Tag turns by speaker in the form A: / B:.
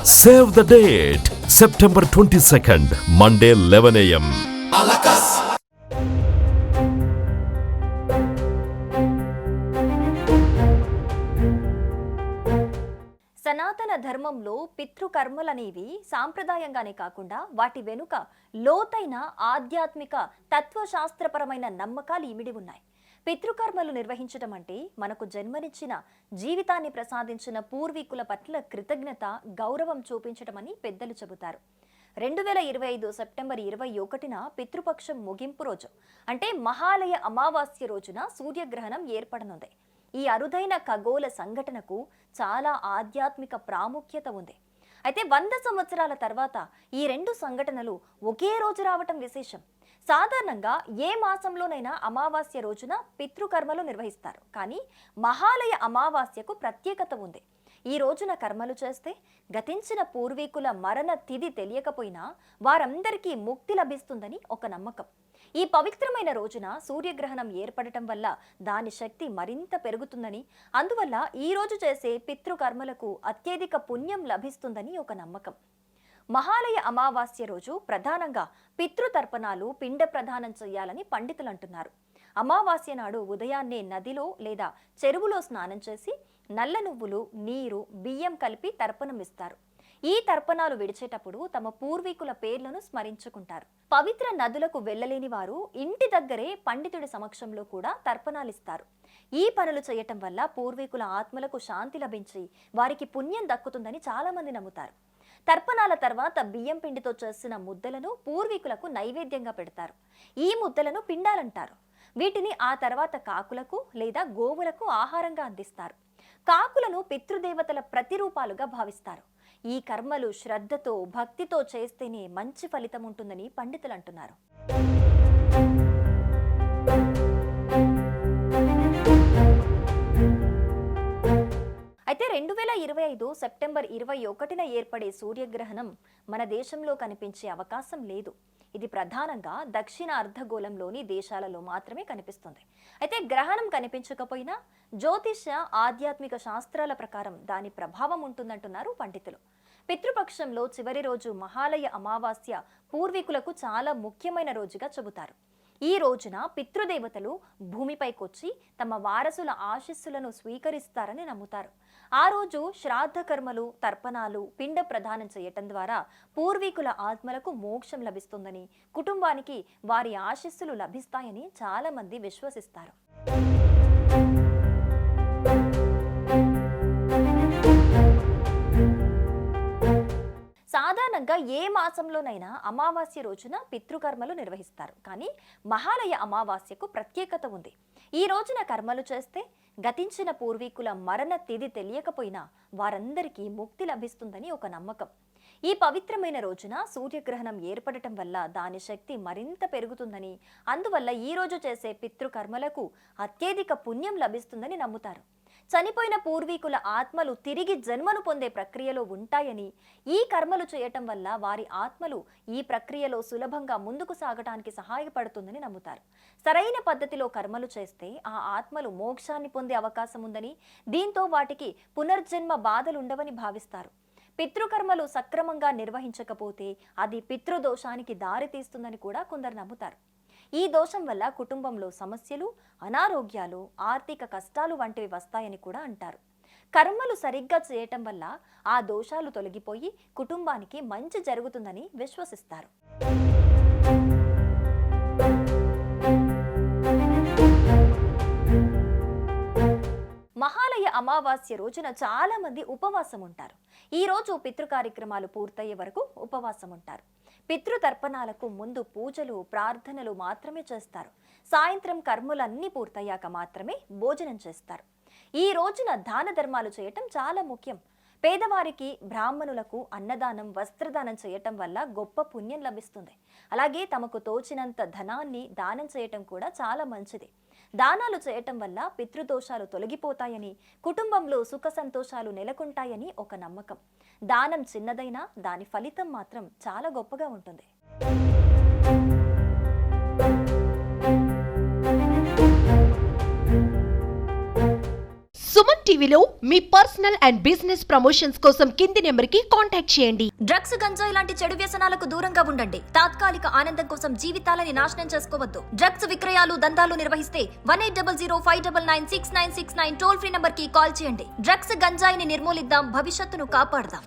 A: Save the date, September 22nd, Monday 11 a.m.
B: సనాతన ధర్మంలో పితృకర్మలనేవి సాంప్రదాయంగానే కాకుండా వాటి వెనుక లోతైన ఆధ్యాత్మిక తత్వశాస్త్రపరమైన నమ్మకాలు ఇమిడి ఉన్నాయి. పితృకర్మలు నిర్వహించడం అంటే మనకు జన్మనిచ్చిన జీవితాన్ని ప్రసాదించిన పూర్వీకుల పట్ల కృతజ్ఞత, గౌరవం చూపించడమని పెద్దలు చెబుతారు. 2025 సెప్టెంబర్ 21న పితృపక్షం ముగింపు రోజు అంటే మహాలయ అమావాస్య రోజున సూర్యగ్రహణం ఏర్పడనుంది. ఈ అరుదైన ఖగోళ సంఘటనకు చాలా ఆధ్యాత్మిక ప్రాముఖ్యత ఉంది. అయితే 100 సంవత్సరాల తర్వాత ఈ రెండు సంఘటనలు ఒకే రోజు రావటం విశేషం. సాధారణంగా ఏ మాసంలోనైనా అమావాస్య రోజున పితృకర్మలు నిర్వహిస్తారు. కానీ మహాలయ అమావాస్యకు ప్రత్యేకత ఉంది. ఈ రోజున కర్మలు చేస్తే గతించిన పూర్వీకుల మరణ తిథి తెలియకపోయినా వారందరికీ ముక్తి లభిస్తుందని ఒక నమ్మకం. ఈ పవిత్రమైన రోజున సూర్యగ్రహణం ఏర్పడటం వల్ల దాని శక్తి మరింత పెరుగుతుందని, అందువల్ల ఈ రోజు చేసే పితృకర్మలకు అత్యధిక పుణ్యం లభిస్తుందని ఒక నమ్మకం. మహాలయ అమావాస్య రోజు ప్రధానంగా పితృతర్పణాలు, పిండ ప్రదానం చేయాలని పండితులు అంటున్నారు. అమావాస్య నాడు ఉదయాన్నే నదిలో లేదా చెరువులో స్నానం చేసి నల్ల నువ్వులు, నీరు, బియ్యం కలిపి తర్పణం ఇస్తారు. ఈ తర్పణాలు విడిచేటప్పుడు తమ పూర్వీకుల పేర్లను స్మరించుకుంటారు. పవిత్ర నదులకు వెళ్ళలేని వారు ఇంటి దగ్గరే పండితుడి సమక్షంలో కూడా తర్పణాలిస్తారు. ఈ పనులు చేయటం వల్ల పూర్వీకుల ఆత్మలకు శాంతి లభించి వారికి పుణ్యం దక్కుతుందని చాలా మంది నమ్ముతారు. తర్పణాల తర్వాత బియ్యం పిండితో చేసిన ముద్దలను పూర్వీకులకు నైవేద్యంగా పెడతారు. ఈ ముద్దలను పిండాలంటారు. వీటిని ఆ తర్వాత కాకులకు లేదా గోవులకు ఆహారంగా అందిస్తారు. కాకులను పితృదేవతల ప్రతిరూపాలుగా భావిస్తారు. ఈ కర్మలు శ్రద్ధతో, భక్తితో చేస్తేనే మంచి ఫలితం ఉంటుందని పండితులు అంటున్నారు. అయితే 2025 సెప్టెంబర్ 21న ఏర్పడే సూర్యగ్రహణం మన దేశంలో కనిపించే అవకాశం లేదు. ఇది ప్రధానంగా దక్షిణ అర్ధగోళంలోని దేశాలలో మాత్రమే కనిపిస్తుంది. అయితే గ్రహణం కనిపించకపోయినా జ్యోతిష్య, ఆధ్యాత్మిక శాస్త్రాల ప్రకారం దాని ప్రభావం ఉంటుందంటున్నారు పండితులు. పితృపక్షంలో చివరి రోజు మహాలయ అమావాస్య పూర్వీకులకు చాలా ముఖ్యమైన రోజుగా చెబుతారు. ఈ రోజున పితృదేవతలు భూమిపైకొచ్చి తమ వారసుల ఆశీస్సులను స్వీకరిస్తారని నమ్ముతారు. ఆ రోజు శ్రాద్ధ కర్మలు, తర్పణాలు, పిండ ప్రదానం చేయటం ద్వారా పూర్వీకుల ఆత్మలకు మోక్షం లభిస్తుందని, కుటుంబానికి వారి ఆశీస్సులు లభిస్తాయని చాలా మంది విశ్వసిస్తారు. సాధారణంగా ఏ మాసంలోనైనా అమావాస్య రోజున పితృకర్మలు నిర్వహిస్తారు. కానీ మహాలయ అమావాస్యకు ప్రత్యేకత ఉంది. ఈ రోజున కర్మలు చేస్తే గతించిన పూర్వీకుల మరణ తిథి తెలియకపోయినా వారందరికీ ముక్తి లభిస్తుందని ఒక నమ్మకం. ఈ పవిత్రమైన రోజున సూర్యగ్రహణం ఏర్పడటం వల్ల దాని శక్తి మరింత పెరుగుతుందని, అందువల్ల ఈ రోజు చేసే పితృకర్మలకు అత్యధిక పుణ్యం లభిస్తుందని నమ్ముతారు. చనిపోయిన పూర్వీకుల ఆత్మలు తిరిగి జన్మను పొందే ప్రక్రియలో ఉంటాయని, ఈ కర్మలు చేయటం వల్ల వారి ఆత్మలు ఈ ప్రక్రియలో సులభంగా ముందుకు సాగటానికి సహాయపడుతుందని నమ్ముతారు. సరైన పద్ధతిలో కర్మలు చేస్తే ఆ ఆత్మలు మోక్షాన్ని పొందే అవకాశం ఉందని, దీంతో వాటికి పునర్జన్మ బాధలుండవని భావిస్తారు. పితృకర్మలు సక్రమంగా నిర్వహించకపోతే అది పితృదోషానికి దారితీస్తుందని కూడా కొందరు నమ్ముతారు. ఈ దోషం వల్ల కుటుంబంలో సమస్యలు, అనారోగ్యాలు, ఆర్థిక కష్టాలు వంటివి వస్తాయని కూడా అంటారు. కర్మలు సరిగ్గా చేయటం వల్ల ఆ దోషాలు తొలగిపోయి కుటుంబానికి మంచి జరుగుతుందని విశ్వసిస్తారు. మహాలయ అమావాస్య రోజున చాలా మంది ఉపవాసం ఉంటారు. ఈ రోజు పితృ కార్యక్రమాలు పూర్తయ్యే వరకు ఉపవాసం ఉంటారు. పితృతర్పణాలకు ముందు పూజలు, ప్రార్థనలు మాత్రమే చేస్తారు. సాయంత్రం కర్మలన్నీ పూర్తయ్యాక మాత్రమే భోజనం చేస్తారు. ఈ రోజున దాన ధర్మాలు చేయటం చాలా ముఖ్యం. పేదవారికి, బ్రాహ్మణులకు అన్నదానం, వస్త్రదానం చేయటం వల్ల గొప్ప పుణ్యం లభిస్తుంది. అలాగే తమకు తోచినంత ధనాన్ని దానం చేయటం కూడా చాలా మంచిది. దానాలు చేయటం వల్ల పితృదోషాలు తొలగిపోతాయని, కుటుంబంలో సుఖ సంతోషాలు నెలకొంటాయని ఒక నమ్మకం. దానం చిన్నదైనా దాని ఫలితం మాత్రం చాలా గొప్పగా ఉంటుంది.
C: సుమన్ టీవీలో మీ పర్సనల్ అండ్ బిజినెస్ ప్రమోషన్స్ కోసం కింది నెంబర్కి కాంటాక్ట్ చేయండి.
B: డ్రగ్స్, గంజాయి లాంటి చెడు వ్యసనాలకు దూరంగా ఉండండి. తాత్కాలిక ఆనందం కోసం జీవితాలని నాశనం చేసుకోవద్దు. డ్రగ్స్ విక్రయాలు, దందాలు నిర్వహిస్తే 180059996969 టోల్ ఫ్రీ నంబర్ కి కాల్ చేయండి. డ్రగ్స్, గంజాయిని నిర్మూలిద్దాం, భవిష్యత్తును కాపాడదాం.